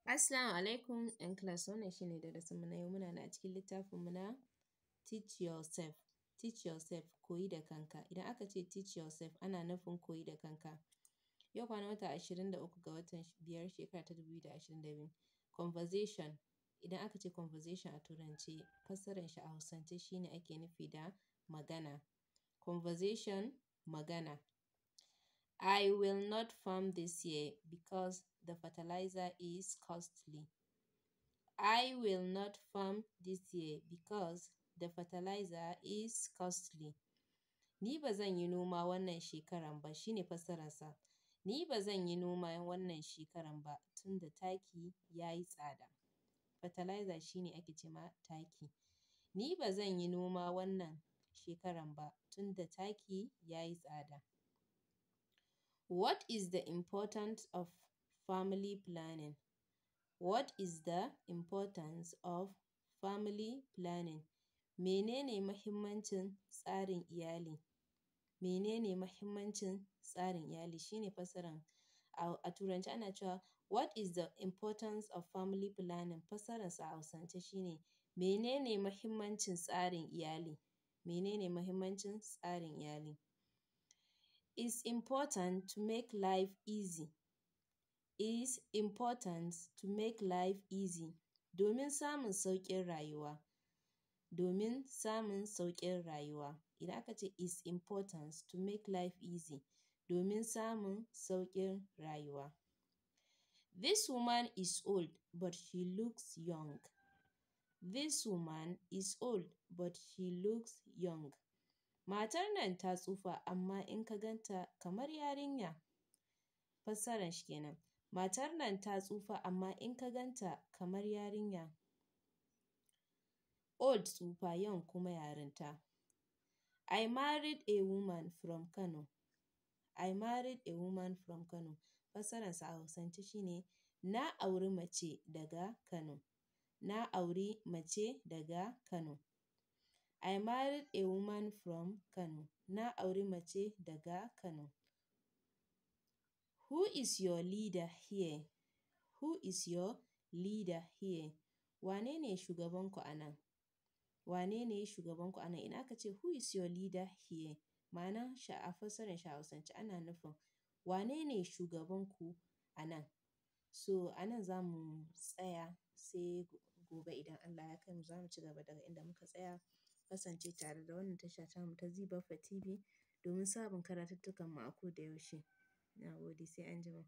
Assalamu alaikum ‘yan class, wannan shi ne darasinmu na yau, muna nan a cikin littafinmu na teach yourself, koyi da kanka. Idan aka ce teach yourself ana nufin koyi da kanka. Yau kwanan wata 23 ga watan 5 shekara ta 2022. Conversation, idan aka ce conversation a Turance fassarar shi a Hausance shi ne ake nufi da magana. Conversation, magana. I will not farm this year because the fertilizer is costly. I will not farm this year because the fertilizer is costly. Ni ba zan yi noma wannan shekaran ba, shi ne fassararsa. Ni ba zan yi noma wannan shekaran ba tunda taki ya yi tsada. Fertilizer shi ne ake ce ma taki. Ni ba zan yi noma wannan shekaran ba tunda taki ya yi tsada. What is the importance of family planning? What is the importance of family planning? Menene mahimmancin tsarin iyali? Menene mahimmancin tsarin iyali? Shi ne fassaran. A Turance ana cewa what is the importance of family planning? Fassararsa a Hausance shi ne menene mahimmancin tsarin iyali? Menene mahimmancin tsarin iyali? It's important to make life easy. It's important to make life easy. Domin samun sauƙin rayuwa. Domin samun sauƙin rayuwa. Idan aka ce it's important to make life easy. Domin samun sauƙin rayuwa. This woman is old but she looks young. This woman is old but she looks young. Matar nan ta tsufa amma in ka ganta kamar yarinya. Fassarar shi kenan. Matar nan ta tsufa amma in ka ganta kamar yarinya. Old tsufa, young kuma yarinta. I married a woman from Kano. I married a woman from Kano. Fassararsa a Hausance shi ne na auri mace daga Kano. Na auri mace daga Kano. I married a woman from Kano. Na auri mace daga Kano. Who is your leader here? Who is your leader here? Wane ne shugabanku a nan? Wane ne shugabanku a nan? Idan aka ce who is your leader here? Ma'ana a fassarar shi a Hausance ana nufin wane ne shugabanku a nan? So a nan za mu tsaya sai gobe idan Allah ya kai mu za mu ci gaba daga inda muka tsaya. Kasance tare da wannan tasha tamu ta zeebappahtv domin sabon karatuttukanmu a koda yaushe. Na gode, sai anjima.